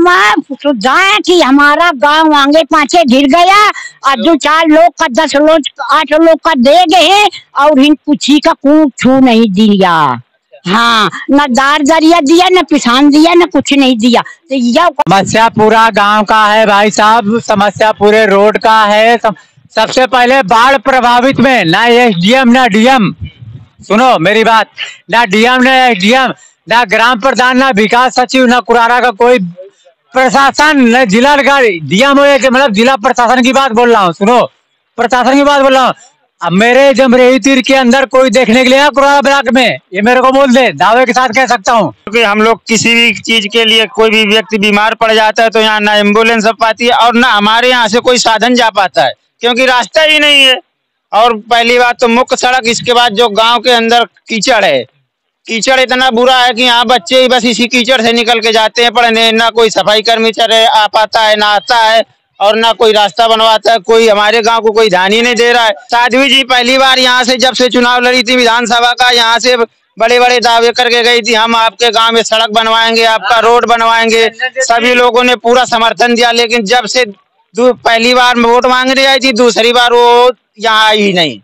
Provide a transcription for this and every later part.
मैं सुझाए कि हमारा गांव आगे पाछे गिर गया और 2-4 लोग का 10 लोग 8 लोग का दे गए और इन कुछ का छू नहीं दिया। हाँ, न दार दरिया दिया, न किसान दिया, न कुछ नहीं दिया। तो यह समस्या पूरा गांव का है भाई साहब, समस्या पूरे रोड का है। सबसे पहले बाढ़ प्रभावित में ना एसडीएम ना डीएम, सुनो मेरी बात, ना डीएम ना एसडीएम ना ग्राम प्रधान ना विकास सचिव ना कुरारा का कोई प्रशासन न जिला डीएम हो, मतलब जिला प्रशासन की बात बोल रहा हूँ, सुनो प्रशासन की बात बोल रहा हूँ। अब मेरे जमरेही तीर के अंदर कोई देखने के लिए कुरारा ब्लॉक में, ये मेरे को बोल दे, दावे के साथ कह सकता हूँ। क्योंकि हम लोग किसी भी चीज के लिए कोई भी व्यक्ति बीमार पड़ जाता है तो यहाँ ना एम्बुलेंस आ पाती है और ना हमारे यहाँ से कोई साधन जा पाता है, क्योंकि रास्ता ही नहीं है। और पहली बात तो मुख्य सड़क, इसके बाद जो गांव के अंदर कीचड़ है, कीचड़ इतना बुरा है कि यहाँ बच्चे ही बस इसी कीचड़ से निकल के जाते हैं पढ़ने, ना कोई सफाई कर्मी आ पाता है, ना आता है, और ना कोई रास्ता बनवाता है। कोई हमारे गांव को कोई ध्यान ही नहीं दे रहा है। साध्वी जी पहली बार यहाँ से जब से चुनाव लड़ी थी विधानसभा का, यहाँ से बड़े बड़े दावे करके गई थी, हम आपके गांव में सड़क बनवाएंगे, आपका रोड बनवाएंगे, सभी लोगों ने पूरा समर्थन दिया। लेकिन जब से पहली बार वोट मांगने आई थी, दूसरी बार वो यहाँ आई ही नहीं,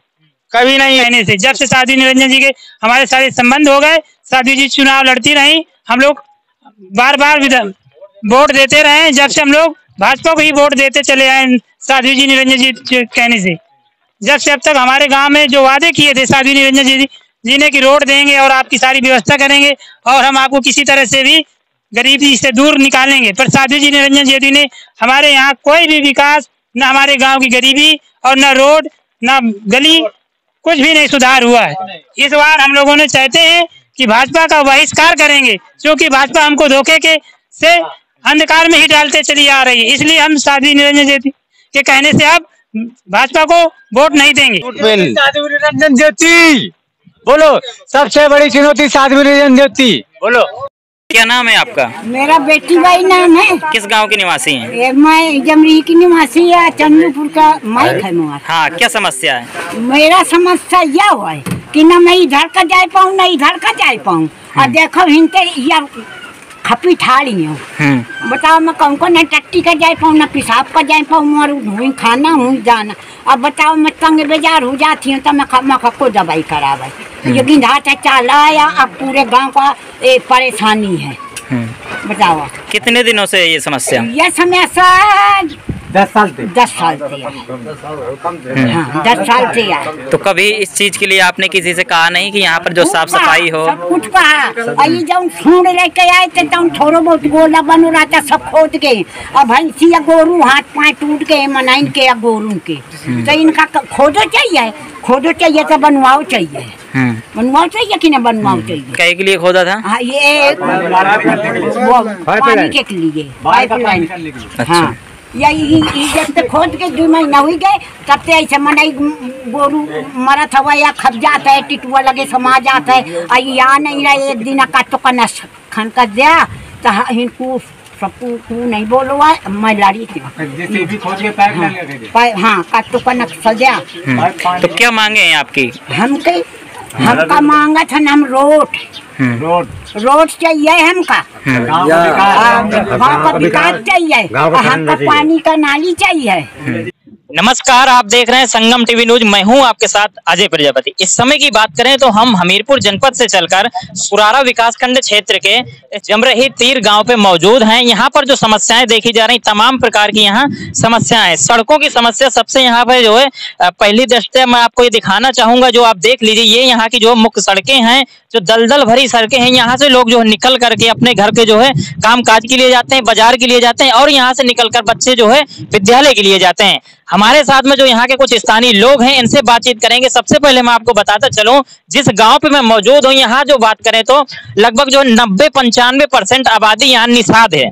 कभी नहीं आने से। जब से साध्वी निरंजन जी के हमारे सारे संबंध हो गए, साध्वी जी चुनाव लड़ती रही, हम लोग बार बार वोट देते रहे। जब से हम लोग भाजपा को ही वोट देते चले आए साध्वी जी निरंजन जी कहने से, जब से अब तक हमारे गांव में जो वादे किए थे साध्वी निरंजन जी ने कि रोड देंगे और आपकी सारी व्यवस्था करेंगे और हम आपको किसी तरह से भी गरीबी से दूर निकालेंगे, पर साध्वी जी निरंजन जी ने हमारे यहाँ कोई भी विकास, न हमारे गांव की गरीबी और न रोड न गली, कुछ भी नहीं सुधार हुआ है। इस बार हम लोगों ने चाहते हैं कि भाजपा का बहिष्कार करेंगे, क्योंकि भाजपा हमको धोखे के से अंधकार में ही डालते चली आ रही है। इसलिए हम साध्वी निरंजन जी के कहने से अब भाजपा को वोट नहीं देंगे। साध्वी निरंजन ज्योति बोलो, सबसे बड़ी चुनौती साध्वी निरंजन ज्योति बोलो। क्या नाम है आपका? मेरा बेटी भाई नाम है। किस गांव के निवासी हैं? मैं जमरी की निवासी है, चंद्रपुर का माइक है मेरा। हाँ, क्या समस्या है? मेरा समस्या यह हुआ है कि न मैं इधर का जा पाऊँ न इधर का जा पाऊँ, और देखो हिंते यार खपी ठाड़ी हूँ, बताओ मैं कौन को न टट्टी का जा पाऊँ न पेशाब का जा पाऊँ, और हुई खाना हुई जाना। अब बताओ मैं तंग बेजार हो जाती हूँ तो मैं को दवाई करावे, लेकिन ढांचा चाला या अब पूरे गांव का परेशानी है। बताओ कितने दिनों से ये समस्या? यह समस्या 10 साल से 10 साल से हाँ 10 साल से है। तो कभी इस चीज के लिए आपने किसी से कहा नहीं कि यहाँ पर जो साफ सफाई हो? सब कुछ कहा, ये जब सूंड लेके आए थे तब थोड़ा बहुत गोला बनो रहा था, सब खोद के, अब भैंसी या गोरू हाथ पाँव टूट गए मनाइन के या गोरू के, तो इनका खोदो चाहिए तो बनवाओ चाहिए, बनवाओ चाहिए कि न बनवाओ चाहिए। क्या के लिए खोदा था? हाँ, ये पानी के लिए पाइपलाइन। हाँ, जब तक खोद के 2 महीना हुई गए तब से ऐसे मनाई गोरू मरत हवा या खप जाता है, टिटुआ लगे समा जाता है। यहाँ नहीं रहे एक दिन का तो कना खन कर दिया तो इनको सबको नहीं बोलो है, मैं लड़ी थी हाँ काटो का नक्सल दिया। तो क्या मांगे हैं आपकी? हमका मांगा था हम रोड चाहिए, हमका गाँव का विकास चाहिए, हमका पानी का नाली चाहिए। नमस्कार, आप देख रहे हैं संगम टीवी न्यूज, मैं हूं आपके साथ अजय प्रजापति। इस समय की बात करें तो हम हमीरपुर जनपद से चलकर कुरारा विकासखंड क्षेत्र के जमरही तीर गांव पे मौजूद हैं। यहां पर जो समस्याएं देखी जा रही, तमाम प्रकार की यहां समस्याएं, सड़कों की समस्या सबसे यहां पे जो है पहली दृष्टया मैं आपको ये दिखाना चाहूंगा। जो आप देख लीजिए, ये यहाँ की जो मुख्य सड़कें हैं, जो दलदल भरी सड़कें हैं, यहाँ से लोग जो है निकल करके अपने घर के जो है काम काज के लिए जाते हैं, बाजार के लिए जाते हैं, और यहाँ से निकल कर बच्चे जो है विद्यालय के लिए जाते हैं। हमारे साथ में जो यहाँ के कुछ स्थानीय लोग हैं, इनसे बातचीत करेंगे। सबसे पहले मैं आपको बताता चलूं, जिस गांव पे मैं मौजूद हूँ, यहाँ जो बात करें तो लगभग जो 90-95% आबादी यहाँ निषाद है।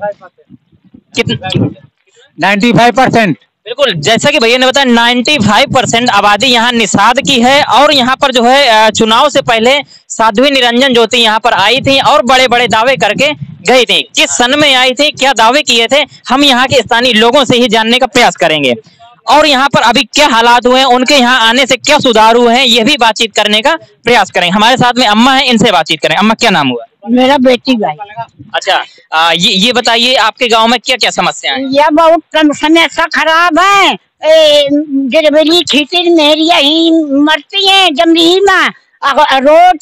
95%। बिल्कुल, जैसा कि भैया ने बताया 95% आबादी यहाँ निषाद की है। और यहाँ पर जो है चुनाव से पहले साध्वी निरंजन ज्योति यहाँ पर आई थी और बड़े बड़े दावे करके गई थी। किस सन में आई थी, क्या दावे किए थे, हम यहाँ के स्थानीय लोगों से ही जानने का प्रयास करेंगे। और यहाँ पर अभी क्या हालात हुए हैं, उनके यहाँ आने से क्या सुधार हुए हैं, ये भी बातचीत करने का प्रयास करेंगे। हमारे साथ में अम्मा है, इनसे बातचीत करें। अम्मा, क्या नाम हुआ? मेरा बेटी भाई। अच्छा, ये बताइए आपके गांव में क्या क्या समस्या है? यह बहुत समस्या खराब है। जरबेली खींची मेरी यही मरती है जमरी में। रोड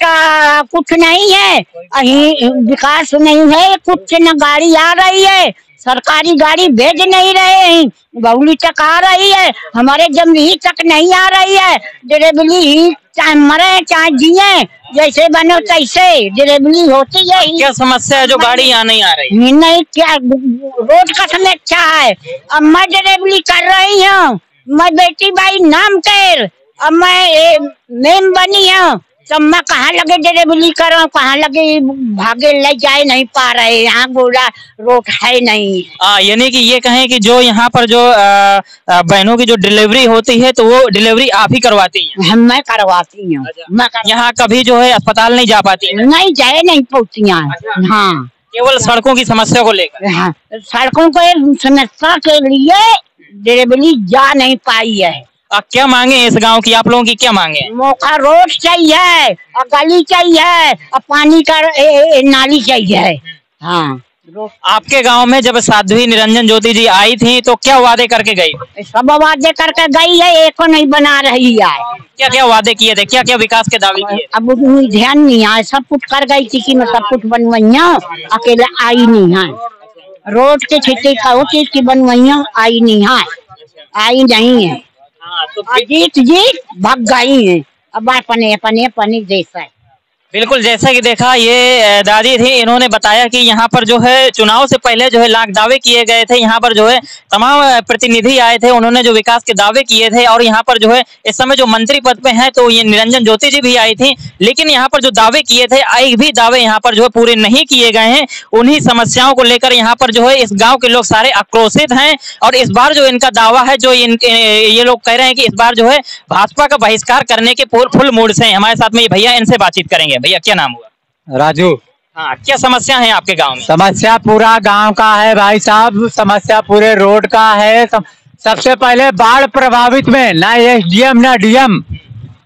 कुछ नहीं है, अही विकास नहीं है, कुछ न गाड़ी आ रही है, सरकारी गाड़ी भेज नहीं रहे हैं, बउली तक आ रही है, हमारे जमरी तक नहीं आ रही है। डिलीवरी ही चाहे मरे चाहे जिए, जैसे बनो तैसे डिलीवरी होती है। क्या समस्या है जो गाड़ी यहाँ नहीं आ रही? नहीं, क्या रोड का समस्या है। अब मैं डिलीवरी कर रही हूँ, मैं बेटी भाई नाम कर, अब मैं मेम बनी हूँ, तो मैं कहाँ लगे डिलीवरी करो, कहाँ लगे भागे ले जाए नहीं पा रहे, यहाँ गोला रोड है नहीं। यानी कि ये कहें कि जो यहाँ पर जो बहनों की जो डिलीवरी होती है तो वो डिलीवरी आप ही करवाती हैं? मैं करवाती हूँ। यहाँ कभी जो है अस्पताल नहीं जा पाती? नहीं जाए, नहीं पहुँचती। हाँ, केवल सड़कों की समस्या को लेकर? हाँ, सड़कों के समस्या के लिए डिलीवरी जा नहीं पाई है। क्या मांगे इस गांव की, आप लोगों की क्या मांगे? मौका रोड चाहिए और गली चाहिए और पानी का नाली चाहिए। हाँ, आपके गांव में जब साध्वी निरंजन ज्योति जी आई थी तो क्या वादे करके गई? सब वादे करके गई है, एको नहीं बना रही है। क्या क्या वादे किए थे, क्या क्या विकास के दावे किए? अब उतनी ध्यान नहीं है, सब कुछ कर गई थी कि मैं सब कुछ बनवाइया, अकेला आई नहीं है। रोड के छिट्टी कहो चीज की बनवाइया आई नहीं है, आई नहीं है। तो जीत भाग गई है, अब अपने अपने अपने देश है। बिल्कुल, जैसा कि देखा ये दादी थी, इन्होंने बताया कि यहाँ पर जो है चुनाव से पहले जो है लाख दावे किए गए थे, यहाँ पर जो है तमाम प्रतिनिधि आए थे, उन्होंने जो विकास के दावे किए थे, और यहाँ पर जो है इस समय जो मंत्री पद पे हैं तो ये निरंजन ज्योति जी भी आई थी, लेकिन यहाँ पर जो दावे किए थे एक भी दावे यहाँ पर जो है पूरे नहीं किए गए हैं। उन्हीं समस्याओं को लेकर यहाँ पर जो है इस गाँव के लोग सारे आक्रोशित हैं, और इस बार जो इनका दावा है, जो ये लोग कह रहे हैं कि इस बार जो है भाजपा का बहिष्कार करने के फुल मूड से हैं। हमारे साथ में ये भैया, इनसे बातचीत करेंगे। भैया क्या नाम हुआ? राजू। हाँ, क्या समस्या है आपके गांव में? समस्या पूरा गांव का है भाई साहब, समस्या पूरे रोड का है। सबसे पहले बाढ़ प्रभावित में ना एसडीएम ना डीएम,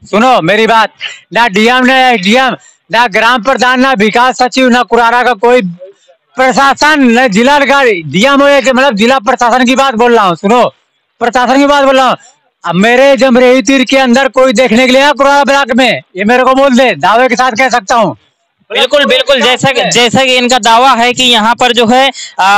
सुनो मेरी बात, ना डीएम ना एसडीएम ना ग्राम प्रधान ना विकास सचिव ना कुरारा का कोई प्रशासन न जिला डीएम हो, मतलब जिला प्रशासन की बात बोल रहा हूँ, सुनो प्रशासन की बात बोल रहा हूँ। अब मेरे जमरेही तीर के अंदर कोई देखने के लिए कुरारा ब्लॉक में, ये मेरे को बोल दे, दावे के साथ कह सकता हूँ। बिल्कुल बिल्कुल, जैसा कि इनका दावा है कि यहाँ पर जो है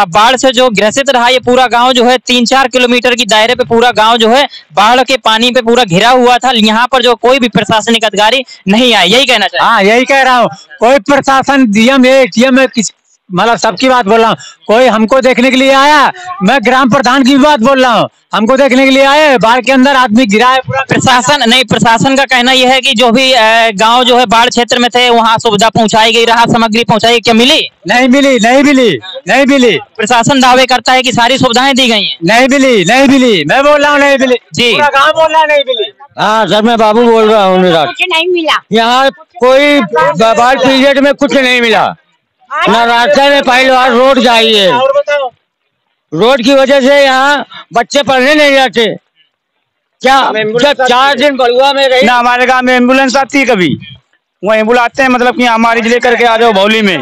बाढ़ से जो ग्रसित रहा ये पूरा गांव जो है 3-4 किलोमीटर की दायरे पे पूरा गांव जो है बाढ़ के पानी पे पूरा घिरा हुआ था। यहाँ पर जो कोई भी प्रशासनिक अधिकारी नहीं आया, यही कहना चाहिए? हाँ, यही कह रहा हूँ, कोई प्रशासन डीएम मतलब सबकी बात बोल रहा हूँ, कोई हमको देखने के लिए आया, मैं ग्राम प्रधान की बात बोल रहा हूँ, हमको देखने के लिए आए, बाढ़ के अंदर आदमी गिरा है पूरा। प्रशासन का कहना यह है कि जो भी गांव जो है बाढ़ क्षेत्र में थे वहाँ सुविधा पहुंचाई गई, राहत सामग्री पहुंचाई, क्या मिली? नहीं मिली। प्रशासन दावे करता है कि सारी सुविधाएं दी गई हैं। नहीं मिली, मैं बोल रहा हूँ नहीं मिली जी, पूरा गाँव बोल रहा है नहीं मिली। हाँ सर, मैं बाबू बोल रहा हूँ। कुछ नहीं मिला यहाँ कोई बाढ़ पीरियड में कुछ नहीं मिला, ना रास्ते में पहली बार रोड चाहिए, रोड की वजह से यहाँ बच्चे पढ़ने नहीं जाते। क्या 4 दिन बलुआ में रही ना, हमारे गांव में एम्बुलेंस आती है, कभी वो एम्बुलेंस आते हैं, मतलब कि हमारी लेकर के आ जाओ भौली में।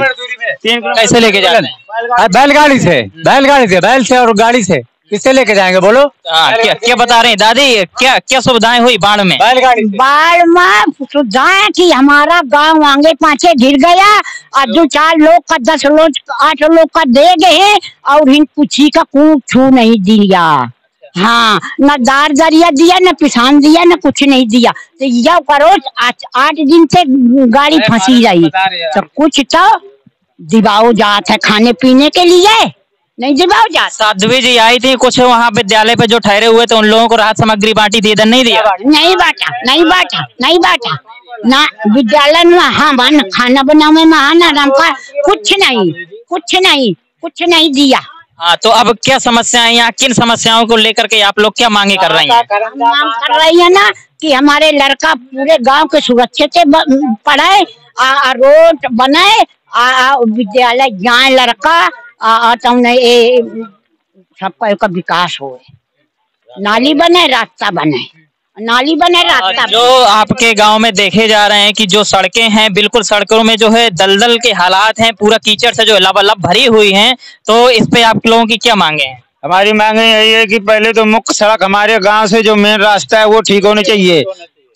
कैसे लेके जाते हैं? बैलगाड़ी से बैल से और गाड़ी से किससे लेके जाएंगे बोलो? क्या बता रहे हैं दादी, क्या सुविधाएं हुई बाढ़ में? बाढ़ में सुविधाएं कि हमारा गांव आगे पाछे गिर गया, और 2-4 लोग का 10 लोग 8 लोग का दे गए, और इन कुछ का कुछ नहीं दिया। हाँ, न दार दरिया दिया, न पिसान दिया, न कुछ नहीं दिया। तो यह करो 8 दिन से गाड़ी फंसी रही, तो कुछ तो दिवाओ जात है खाने पीने के लिए, नहीं दिवाओ जात। साध्वी जी आई थी, कुछ वहाँ विद्यालय पे जो ठहरे हुए थे उन लोगों को राहत सामग्री बांटी थी, इधर नहीं दिया? नहीं बांटा ना विद्यालय में। हाँ, खाना बनाने में आराम का कुछ नहीं दिया। हाँ, तो अब क्या समस्याएं, यहाँ किन समस्याओं को लेकर के आप लोग क्या मांगे कर रही हैं? मांग कर रही है ना कि हमारे लड़का पूरे गांव के सुरक्षित से पढ़े, रोड बने, विद्यालय जाए लड़का, सबका विकास हो, नाली बने, रास्ता बने। नाली बने रास्ता जो आपके गांव में देखे जा रहे हैं कि जो सड़कें हैं बिल्कुल सड़कों में जो है दलदल के हालात हैं, पूरा कीचड़ से जो लबालब भरी हुई हैं, तो इस पे आप लोगों की क्या मांगे हैं? हमारी मांगे यही है कि पहले तो मुख्य सड़क हमारे गांव से जो मेन रास्ता है वो ठीक होना चाहिए,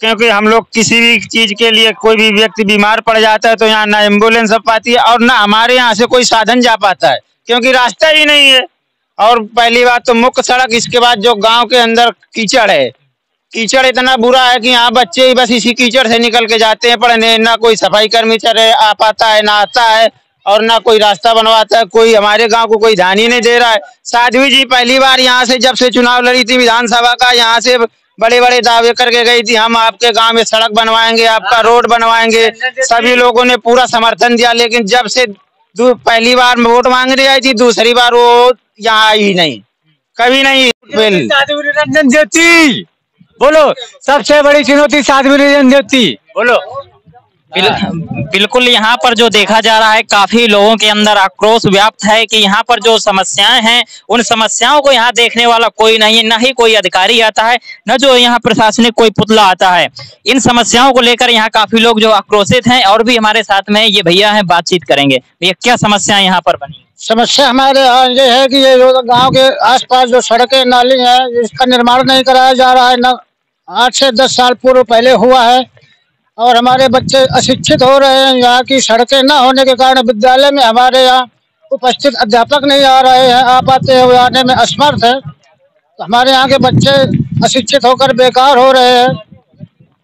क्योंकि हम लोग किसी भी चीज के लिए कोई भी व्यक्ति बीमार पड़ जाता है तो यहाँ ना एम्बुलेंस आ पाती है और ना हमारे यहाँ से कोई साधन जा पाता है, क्योंकि रास्ता ही नहीं है। और पहली बात तो मुख्य सड़क, इसके बाद जो गांव के अंदर कीचड़ है, कीचड़ इतना बुरा है कि यहाँ बच्चे ही बस इसी कीचड़ से निकल के जाते हैं पढ़ने, ना कोई सफाई कर्मी चले आ पाता है, ना आता है, और ना कोई रास्ता बनवाता है। कोई हमारे गांव को कोई ध्यान ही नहीं दे रहा है। साध्वी जी पहली बार यहाँ से जब से चुनाव लड़ी थी विधानसभा का, यहाँ से बड़े बड़े दावे करके गई थी, हम आपके गांव में सड़क बनवाएंगे, आपका रोड बनवाएंगे। सभी लोगों ने पूरा समर्थन दिया, लेकिन जब से पहली बार वोट मांगने आई थी, दूसरी बार वो यहाँ आई नहीं, कभी नहीं। साध्वी निरंजन ज्योति बोलो, सबसे बड़ी चुनौती साध्वी निरंजन ज्योति बोलो। बिल्कुल यहाँ पर जो देखा जा रहा है काफी लोगों के अंदर आक्रोश व्याप्त है कि यहाँ पर जो समस्याएं हैं उन समस्याओं को यहाँ देखने वाला कोई नहीं है, न ही कोई अधिकारी आता है, न जो यहाँ प्रशासनिक कोई पुतला आता है। इन समस्याओं को लेकर यहाँ काफी लोग जो आक्रोशित हैं, और भी हमारे साथ में ये भैया हैं, बातचीत करेंगे। भैया क्या समस्याएं यहाँ पर बनी? समस्या हमारे यहाँ ये है कि ये जो गांव के आसपास जो सड़कें नाली हैं, इसका निर्माण नहीं कराया जा रहा है, न 8 से 10 साल पूर्व पहले हुआ है, और हमारे बच्चे अशिक्षित हो रहे हैं। यहाँ की सड़कें न होने के कारण विद्यालय में हमारे यहाँ उपस्थित अध्यापक नहीं आ रहे हैं, आ पाते हैं, आने में असमर्थ है। तो हमारे यहाँ के बच्चे अशिक्षित होकर बेकार हो रहे हैं।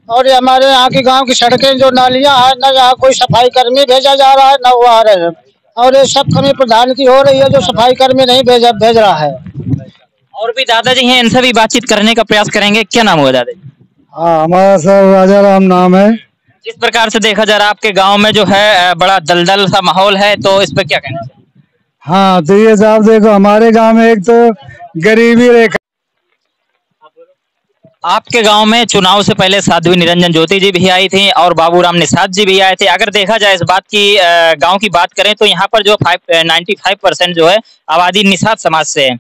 और ये हमारे यहाँ की गांव की सड़कें जो नालियाँ हैं, न यहाँ कोई सफाई कर्मी भेजा जा रहा है, न वो आ रहे हैं, और ये सब कमी प्रधान की हो रही है, जो सफाई कर्मी नहीं भेज रहा है। और भी दादाजी हैं, इनसे भी बातचीत करने का प्रयास करेंगे। क्या नाम हुआ दादाजी? हाँ, हमारा सर राजा राम नाम है। जिस प्रकार से देखा जा रहा है आपके गांव में जो है बड़ा दलदल सा माहौल है, तो इस पर क्या कहना चाहिए? हाँ, तो ये साहब देखो, हमारे गांव में एक तो गरीबी रेखा। आपके गांव में चुनाव से पहले साध्वी निरंजन ज्योति जी भी आई थी और बाबूराम निषाद जी भी आए थे। अगर देखा जाए इस बात की गांव की बात करें तो यहाँ पर जो 95% जो है आबादी निषाद समाज से है,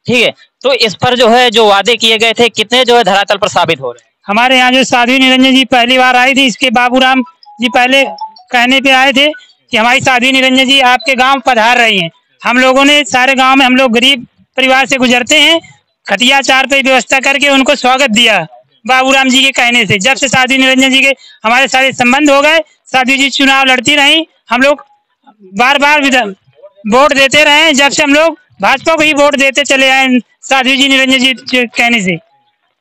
ठीक है। तो इस पर जो है जो वादे किए गए थे, कितने जो है धरातल पर साबित हो रहे हैं? हमारे यहाँ जो साध्वी निरंजन जी पहली बार आई थी, इसके बाबूराम जी पहले कहने पे आए थे कि हमारी साध्वी निरंजन जी आपके गांव पधार रही हैं। हम लोगों ने सारे गांव में, हम लोग गरीब परिवार से गुजरते हैं, खटिया चार पे व्यवस्था करके उनको स्वागत दिया बाबूराम जी के कहने से। जब से साध्वी निरंजन जी के हमारे सारे संबंध हो गए, साध्वी जी चुनाव लड़ती रही, हम लोग बार बार वोट देते रहे। जब से हम लोग भाजपा को ही वोट देते चले आए साध्वी जी निरंजन जी कहने से।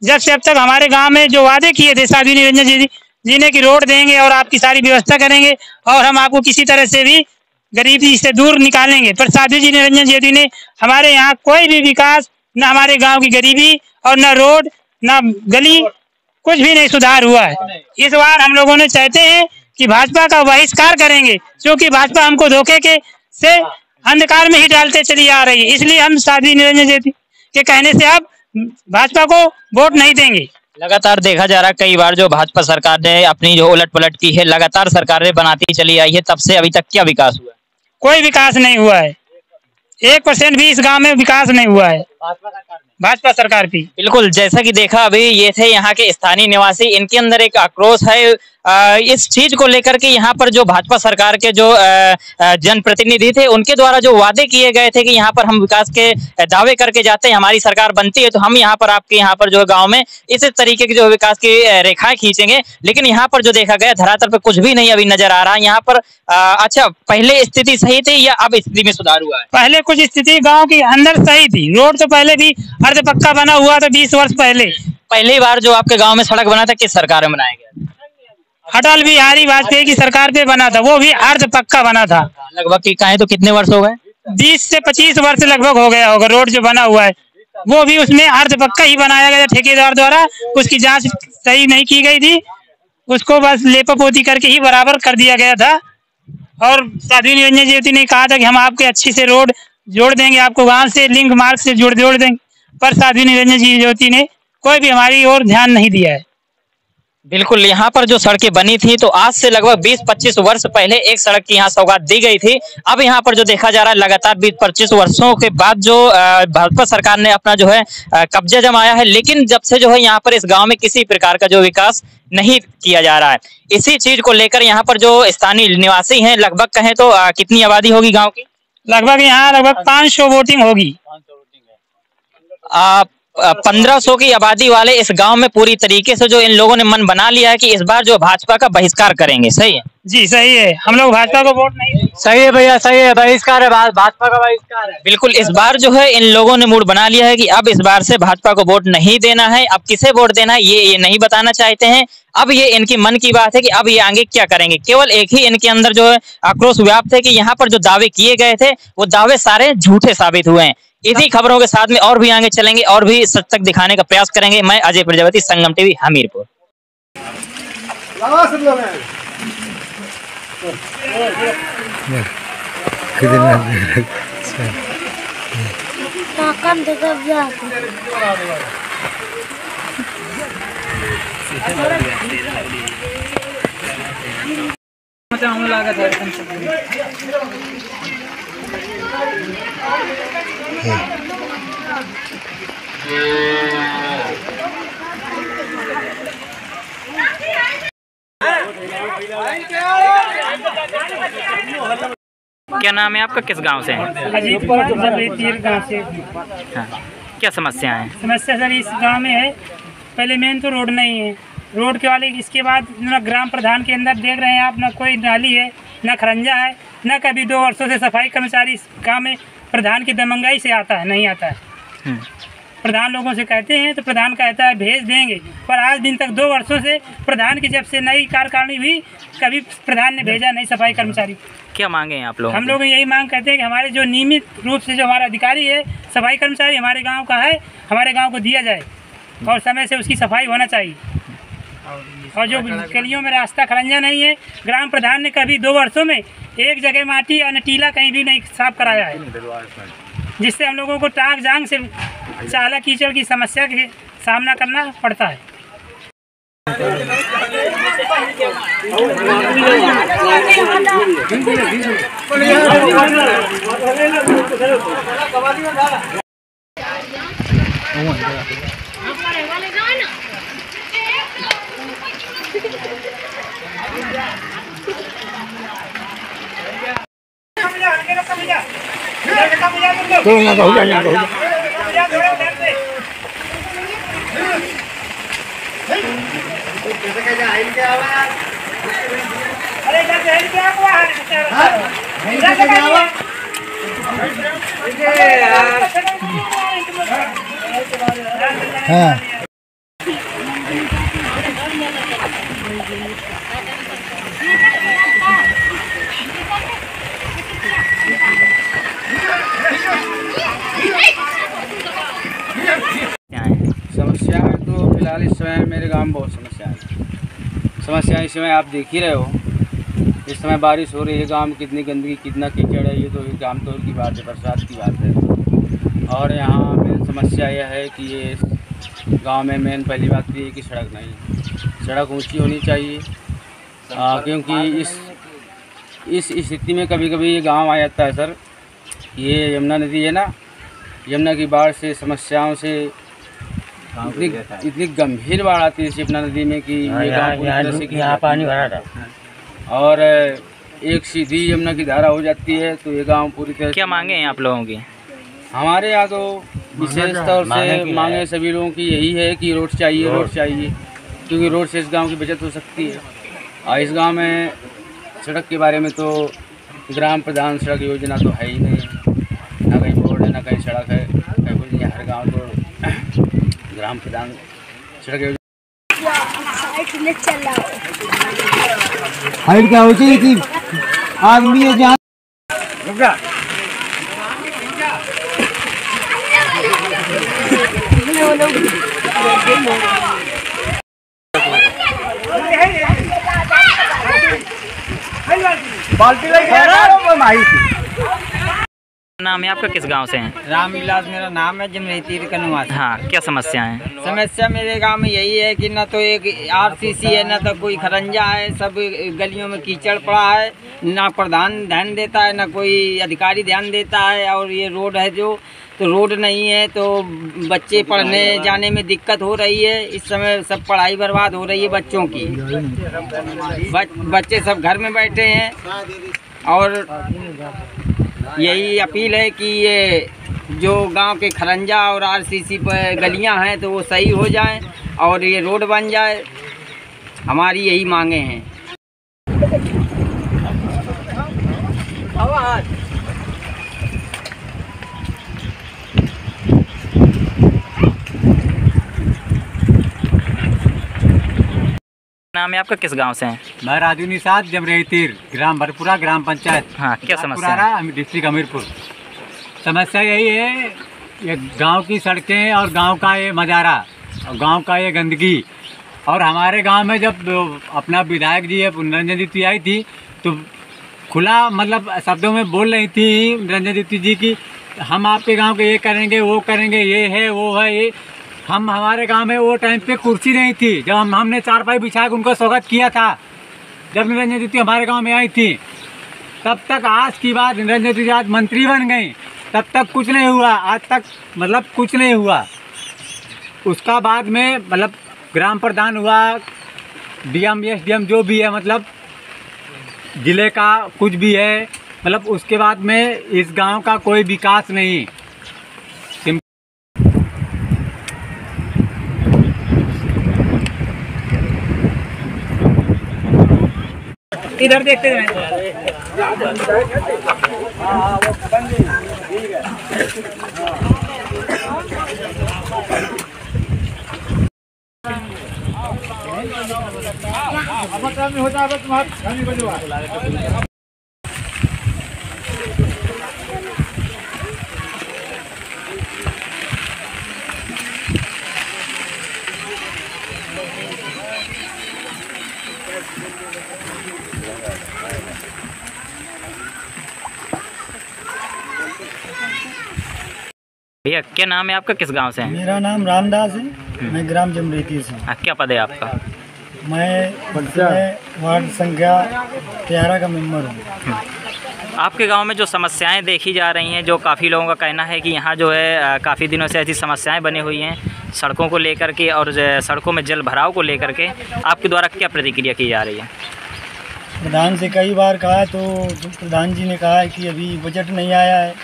जब से अब तक हमारे गांव में जो वादे किए थे साध्वी निरंजन जी ने कि रोड देंगे और आपकी सारी व्यवस्था करेंगे और हम आपको किसी तरह से भी गरीबी से दूर निकालेंगे, पर साध्वी जी निरंजन जी ने हमारे यहाँ कोई भी विकास, न हमारे गांव की गरीबी और न रोड न गली, कुछ भी नहीं सुधार हुआ है। इस बार हम लोगों ने चाहते हैं कि भाजपा का बहिष्कार करेंगे, क्योंकि भाजपा हमको धोखे के से अंधकार में ही डालते चली आ रही है। इसलिए हम साध्वी निरंजन जी के कहने से अब भाजपा को वोट नहीं देंगे। लगातार देखा जा रहा है कई बार जो भाजपा सरकार ने अपनी जो उलट पलट की है, लगातार सरकारें बनाती चली आई है, तब से अभी तक क्या विकास हुआ? कोई विकास नहीं हुआ है, 1% भी इस गांव में विकास नहीं हुआ है भाजपा सरकार की। बिल्कुल, जैसा कि देखा अभी ये थे यहाँ के स्थानीय निवासी, इनके अंदर एक आक्रोश है इस चीज को लेकर के यहाँ पर जो भाजपा सरकार के जो जनप्रतिनिधि थे उनके द्वारा जो वादे किए गए थे कि यहाँ पर हम विकास के दावे करके जाते हैं, हमारी सरकार बनती है तो हम यहाँ पर आपके यहाँ पर जो गांव में इस तरीके की जो विकास की रेखाएं खींचेंगे। लेकिन यहाँ पर जो देखा गया धरातल पर कुछ भी नहीं अभी नजर आ रहा है यहाँ पर। अच्छा, पहले स्थिति सही थी या अब स्थिति में सुधार हुआ है? पहले कुछ स्थिति गाँव के अंदर सही थी, रोड तो पहले भी अर्ध पक्का बना हुआ था 20 वर्ष पहले। पहली बार जो आपके गाँव में सड़क बना था किस सरकार में बनाया गया? अटल बिहारी वाजपेयी की सरकार पे बना था, वो भी अर्ध पक्का बना था। लगभग की कहें तो कितने वर्ष हो गए? 20 से 25 वर्ष लगभग हो गया होगा। रोड जो बना हुआ है वो भी उसमें अर्ध पक्का ही बनाया गया, ठेकेदार द्वारा उसकी जांच सही नहीं की गई थी, उसको बस लेपा पोती करके ही बराबर कर दिया गया था। और साध्वी निरंजन ज्योति ने कहा था कि हम आपके अच्छी से रोड जोड़ देंगे, आपको गाँव से लिंक मार्ग से जोड़ देंगे, पर साध्वी निरंजन ज्योति ने कोई भी हमारी ओर ध्यान नहीं दिया है। बिल्कुल, यहाँ पर जो सड़कें बनी थी तो आज से लगभग 20-25 वर्ष पहले एक सड़क की यहाँ सौगात दी गई थी। अब यहाँ पर जो देखा जा रहा है लगातार 20-25 वर्षों के बाद जो भाजपा सरकार ने अपना जो है कब्जा जमाया है, लेकिन जब से जो है यहाँ पर इस गांव में किसी प्रकार का जो विकास नहीं किया जा रहा है। इसी चीज को लेकर यहाँ पर जो स्थानीय निवासी हैं, लगभग कहें तो कितनी आबादी होगी गाँव की? लगभग यहाँ लगभग 500 वोटिंग होगी। 1500 की आबादी वाले इस गांव में पूरी तरीके से जो इन लोगों ने मन बना लिया है कि इस बार जो भाजपा का बहिष्कार करेंगे। सही है जी, सही है। हम लोग भाजपा को वोट नहीं। सही है भैया, सही है, बहिष्कार है, भाजपा का बहिष्कार है। बिल्कुल, इस बार जो है इन लोगों ने मूड बना लिया है कि अब इस बार से भाजपा को वोट नहीं देना है। अब किसे वोट देना है ये नहीं बताना चाहते हैं। अब ये इनकी मन की बात है कि अब ये आगे क्या करेंगे। केवल एक ही इनके अंदर जो है आक्रोश व्याप्त है कि यहाँ पर जो दावे किए गए थे वो दावे सारे झूठे साबित हुए हैं। इन्हीं खबरों के साथ में और भी आगे चलेंगे और भी सच तक दिखाने का प्रयास करेंगे। मैं अजय प्रजापति, संगम टीवी, हमीरपुर। क्या नाम है आपका, किस गांव से हैं? अजीतपुर जमरही गांव से। हाँ, क्या समस्या है? समस्या सर इस गांव में है, पहले मेन तो रोड नहीं है, रोड के वाले इसके बाद न ग्राम प्रधान के अंदर देख रहे हैं आप, न कोई नाली है, न खरंजा है, न कभी 2 वर्षों से सफाई कर्मचारी इस गाँव में प्रधान की दमंगाई से आता है, नहीं आता है। प्रधान लोगों से कहते हैं तो प्रधान कहता है भेज देंगे, पर आज दिन तक 2 वर्षों से प्रधान की जब से नई कार्यकारिणी हुई कभी प्रधान ने भेजा नहीं सफाई कर्मचारी। क्या मांगे हैं आप लोग? हम लोग यही मांग करते हैं कि हमारे जो नियमित रूप से जो हमारा अधिकारी है सफाई कर्मचारी हमारे गांव का है, हमारे गांव को दिया जाए और समय से उसकी सफाई होना चाहिए। और जो गलियों में रास्ता खरंजा नहीं है, ग्राम प्रधान ने कभी 2 वर्षों में एक जगह माटी और टीला कहीं भी नहीं साफ कराया है, जिससे हम लोगों को टाक जांग से चाला कीचड़ की समस्या के सामना करना पड़ता है। समस्या है तो फिलहाल इस समय मेरे गांव में बहुत समस्या है। समस्या इस समय आप देख ही रहे हो, इस समय बारिश हो रही है, गांव में कितनी गंदगी कितना कीचड़ है, ये तो एक आमतौर की बात है, बरसात की बात है। और यहाँ मेन समस्या यह है कि ये गांव में मेन पहली बात तो ये कि सड़क नहीं, सड़क ऊंची होनी चाहिए, क्योंकि इस स्थिति में कभी कभी ये गांव आ जाता है सर। ये यमुना नदी है ना, यमुना की बाढ़ से समस्याओं से इतनी गंभीर बाढ़ आती है यमुना नदी में कि ये गाँव यहाँ पानी भरा था और एक सीधी यमुना की धारा हो जाती है, तो ये गांव पूरी तरह। क्या मांगे हैं आप लोगों की? हमारे यहाँ तो विशेष तौर से मांगे सभी लोगों की यही है कि रोड चाहिए, रोड चाहिए, क्योंकि रोड से इस गांव की बचत हो सकती है। और इस गांव में सड़क के बारे में तो ग्राम प्रधान सड़क योजना तो है ही नहीं, ना कहीं बोर्ड है ना कहीं सड़क है, कहीं कुछ नहीं। हर गाँव तो ग्राम प्रधान सड़क योजना हाइट क्या हो चाहिए कि आदमी है जहाँ नाम है आपका, किस गांव से हैं? रामविलास मेरा नाम है, जमरही तीर का निवासी। हाँ, क्या समस्या है? समस्या मेरे गांव में यही है कि ना तो एक आरसीसी है, ना तो कोई खरंजा है, सब गलियों में कीचड़ पड़ा है, ना प्रधान ध्यान देता है, ना कोई अधिकारी ध्यान देता है। और ये रोड है जो, तो रोड नहीं है तो बच्चे पढ़ने जाने में दिक्कत हो रही है। इस समय सब पढ़ाई बर्बाद हो रही है बच्चों की। बच्चे सब घर में बैठे हैं और यही अपील है कि ये जो गांव के खरंजा और आरसीसी पर गलियां हैं तो वो सही हो जाएं और ये रोड बन जाए। हमारी यही मांगे हैं। नाम है आपका, किस गांव से हैं? मैं राजू निषाद, जमरही तीर, ग्राम भरपुरा, ग्राम पंचायत। हाँ, क्या समस्या है? डिस्ट्रिक्ट हमीरपुर। समस्या यही है, ये गांव की सड़कें और गांव का ये मजारा और गांव का ये गंदगी। और हमारे गांव में जब अपना विधायक जी निरंजन दीप्ति आई थी तो खुला मतलब शब्दों में बोल रही थी निरंजन दीप्ति जी की हम आपके गांव के ये करेंगे, वो करेंगे, ये है, वो है, ये। हमारे गांव में वो टाइम पे कुर्सी नहीं थी जब हमने चारपाई बिछा के उनको स्वागत किया था। जब निरंजन दीप्ति हमारे गांव में आई थी तब तक, आज की बात, निरंजन दीप्ति आज मंत्री बन गई, तब तक कुछ नहीं हुआ। आज तक मतलब कुछ नहीं हुआ। उसका बाद में मतलब ग्राम प्रधान हुआ, डीएम एसडीएम जो भी है, मतलब जिले का कुछ भी है, मतलब उसके बाद में इस गांव का कोई विकास नहीं। इधर देखते हैं। भैया क्या नाम है आपका, किस गांव से हैं? मेरा नाम रामदास है, मैं ग्राम जमरही तीर से। क्या पद है आपका? मैं वार्ड संख्या 13 का मेंबर हूँ। आपके गांव में जो समस्याएं देखी जा रही हैं, जो काफ़ी लोगों का कहना है कि यहाँ जो है काफ़ी दिनों से ऐसी समस्याएं बनी हुई हैं सड़कों को लेकर के और सड़कों में जल भराव को लेकर के, आपके द्वारा क्या प्रतिक्रिया की जा रही है? प्रधान से कई बार कहा तो प्रधान जी ने कहा है कि अभी बजट नहीं आया है,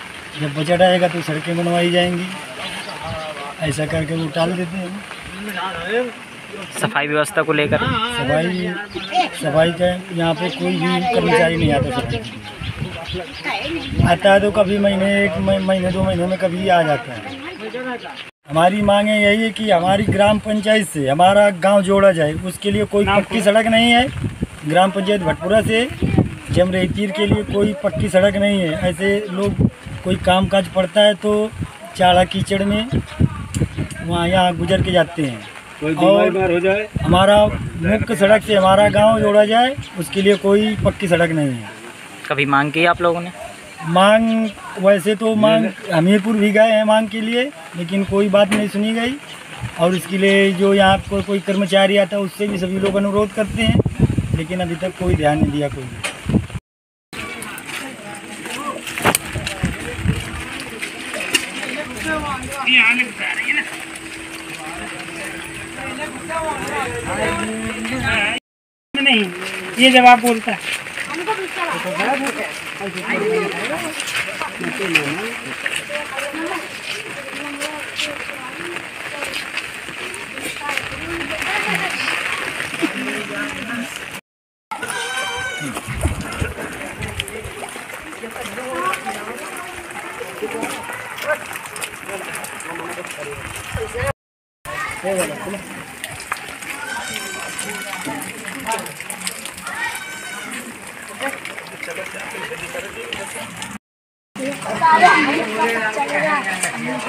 जब बजट आएगा तो सड़कें बनवाई जाएंगी, ऐसा करके वो टाल देते हैं। सफाई व्यवस्था को लेकर सफाई का यहाँ पे कोई भी कर्मचारी नहीं आता। सफाई आता है तो कभी महीने, 1 महीने 2 महीने में कभी आ जाता है। हमारी मांग है यही है कि हमारी ग्राम पंचायत से हमारा गांव जोड़ा जाए। उसके लिए कोई पक्की सड़क नहीं है। ग्राम पंचायत भटपुरा से जमरही तीर के लिए कोई पक्की सड़क नहीं है। ऐसे लोग कोई काम काज पड़ता है तो चाड़ा कीचड़ में वहाँ यहाँ गुजर के जाते हैं। और हो जाए हमारा मुख्य सड़क से हमारा गांव जोड़ा जाए, उसके लिए कोई पक्की सड़क नहीं है। कभी मांग की आप लोगों ने? मांग वैसे तो मांग हमीरपुर भी गए हैं मांग के लिए, लेकिन कोई बात नहीं सुनी गई। और इसके लिए जो यहाँ पर कोई कर्मचारी आता है उससे भी सभी लोग अनुरोध करते हैं, लेकिन अभी तक कोई ध्यान नहीं दिया कोई। नहीं, ये जवाब बोलता है।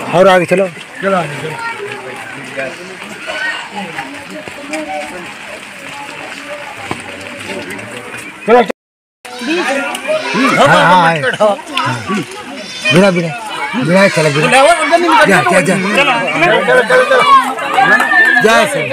और आगे चलो, चलो आगे चलो। चलो हाँ हाँ बिना बिना बिना चला बिना जा जा जा जय श्री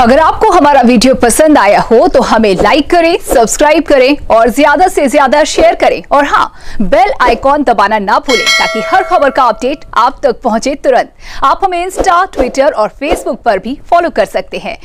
अगर आपको हमारा वीडियो पसंद आया हो तो हमें लाइक करें, सब्सक्राइब करें और ज्यादा से ज्यादा शेयर करें और हाँ, बेल आइकॉन दबाना ना भूलें ताकि हर खबर का अपडेट आप तक पहुंचे तुरंत। आप हमें इंस्टा, ट्विटर और फेसबुक पर भी फॉलो कर सकते हैं।